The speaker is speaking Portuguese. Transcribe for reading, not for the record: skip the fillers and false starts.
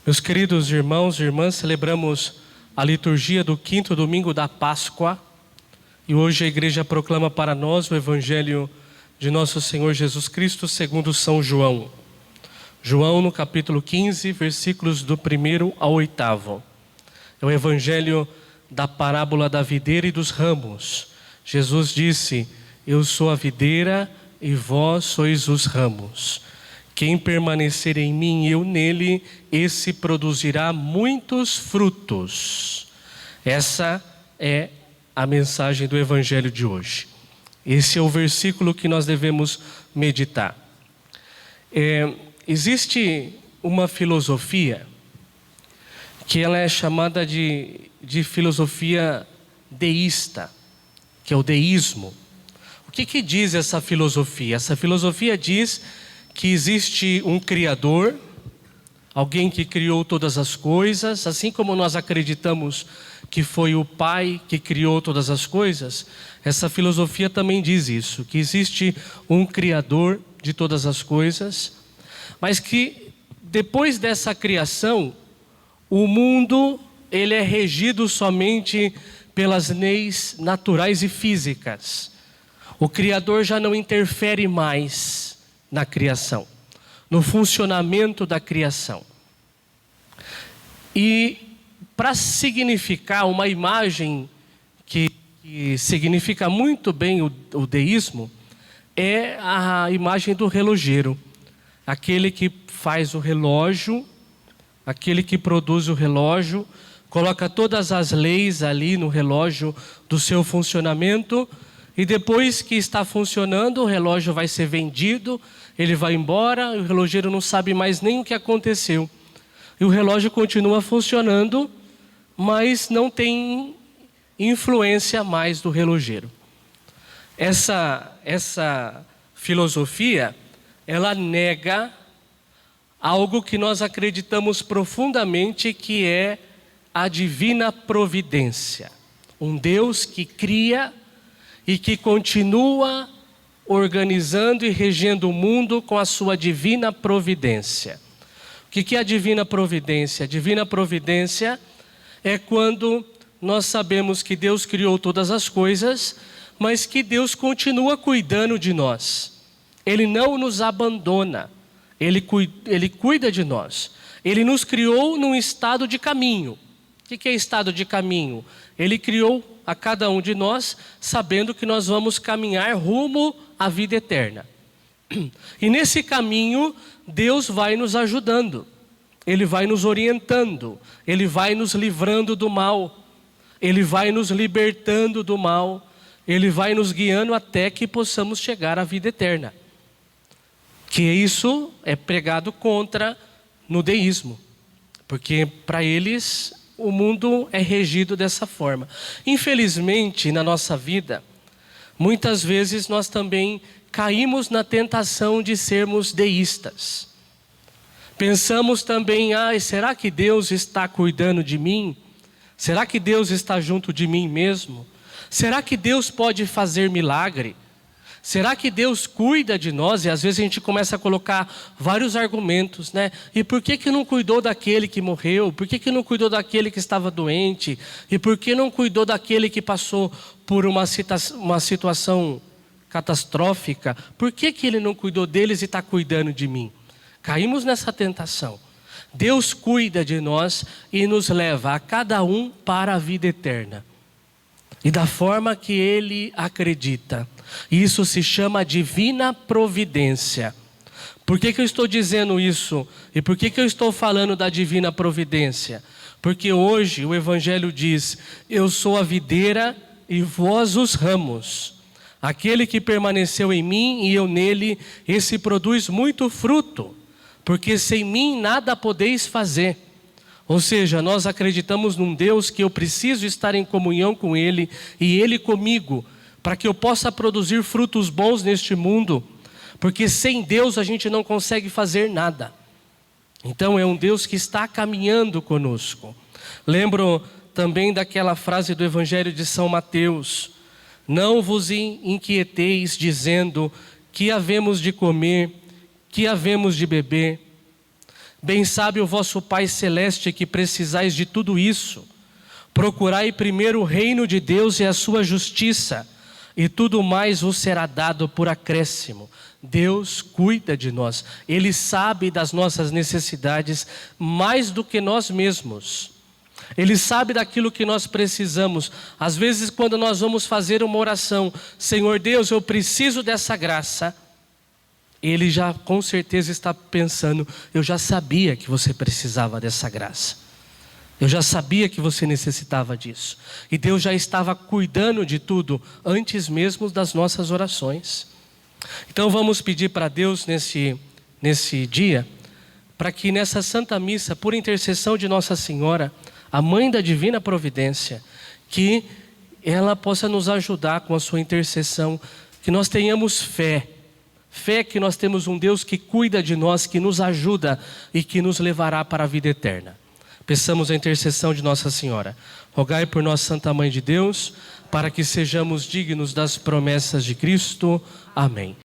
Meus queridos irmãos e irmãs, celebramos a liturgia do 5º domingo da Páscoa e hoje a igreja proclama para nós o Evangelho de nosso Senhor Jesus Cristo segundo São João. João no capítulo 15, versículos do 1º ao 8º. É o Evangelho da parábola da videira e dos ramos. Jesus disse: eu sou a videira e vós sois os ramos. Quem permanecer em mim e eu nele, esse produzirá muitos frutos. Essa é a mensagem do Evangelho de hoje. Esse é o versículo que nós devemos meditar. Existe uma filosofia que ela é chamada de filosofia deísta, que é o deísmo. O que diz essa filosofia? Essa filosofia diz que existe um Criador, alguém que criou todas as coisas, assim como nós acreditamos que foi o Pai que criou todas as coisas, essa filosofia também diz isso, que existe um Criador de todas as coisas, mas que depois dessa criação, o mundo ele é regido somente pelas leis naturais e físicas. O Criador já não interfere mais na criação, no funcionamento da criação. E para significar uma imagem que significa muito bem o deísmo, é a imagem do relojeiro. Aquele que faz o relógio, aquele que produz o relógio, coloca todas as leis ali no relógio do seu funcionamento, e depois que está funcionando, o relógio vai ser vendido, ele vai embora, e o relojeiro não sabe mais nem o que aconteceu. E o relógio continua funcionando, mas não tem influência mais do relojeiro. Essa filosofia, ela nega algo que nós acreditamos profundamente, que é a divina providência. Um Deus que cria e que continua organizando e regendo o mundo com a sua divina providência. O que é a divina providência? A divina providência é quando nós sabemos que Deus criou todas as coisas, mas que Deus continua cuidando de nós. Ele não nos abandona, Ele cuida de nós. Ele nos criou num estado de caminho. O que é estado de caminho? Ele criou a cada um de nós, sabendo que nós vamos caminhar rumo à vida eterna. E nesse caminho, Deus vai nos ajudando. Ele vai nos orientando. Ele vai nos livrando do mal. Ele vai nos libertando do mal. Ele vai nos guiando até que possamos chegar à vida eterna. Que isso é pregado contra no deísmo. Porque para eles o mundo é regido dessa forma. Infelizmente, na nossa vida, muitas vezes nós também caímos na tentação de sermos deístas. Pensamos também, será que Deus está cuidando de mim? Será que Deus está junto de mim mesmo? Será que Deus pode fazer milagre? Será que Deus cuida de nós? E às vezes a gente começa a colocar vários argumentos, né? E por que não cuidou daquele que morreu? Por que não cuidou daquele que estava doente? E por que não cuidou daquele que passou por uma situação catastrófica? Por que ele não cuidou deles e está cuidando de mim? Caímos nessa tentação. Deus cuida de nós e nos leva a cada um para a vida eterna. E da forma que Ele acredita. Isso se chama divina providência. Por que eu estou dizendo isso? E por que eu estou falando da divina providência? Porque hoje o Evangelho diz: eu sou a videira e vós os ramos. Aquele que permaneceu em mim e eu nele, esse produz muito fruto. Porque sem mim nada podeis fazer. Ou seja, nós acreditamos num Deus que eu preciso estar em comunhão com Ele e Ele comigo, para que eu possa produzir frutos bons neste mundo, porque sem Deus a gente não consegue fazer nada. Então é um Deus que está caminhando conosco. Lembro também daquela frase do Evangelho de São Mateus: não vos inquieteis dizendo que havemos de comer, que havemos de beber. Bem sabe o vosso Pai Celeste que precisais de tudo isso. Procurai primeiro o reino de Deus e a sua justiça, e tudo mais vos será dado por acréscimo. Deus cuida de nós. Ele sabe das nossas necessidades mais do que nós mesmos. Ele sabe daquilo que nós precisamos. Às vezes, quando nós vamos fazer uma oração, Senhor Deus, eu preciso dessa graça, Ele já com certeza está pensando, eu já sabia que você precisava dessa graça. Eu já sabia que você necessitava disso. E Deus já estava cuidando de tudo antes mesmo das nossas orações. Então vamos pedir para Deus nesse dia, para que nessa Santa Missa, por intercessão de Nossa Senhora, a Mãe da Divina Providência, que ela possa nos ajudar com a sua intercessão, que nós tenhamos fé. Fé que nós temos um Deus que cuida de nós, que nos ajuda e que nos levará para a vida eterna. Peçamos a intercessão de Nossa Senhora. Rogai por nós, Santa Mãe de Deus, para que sejamos dignos das promessas de Cristo. Amém.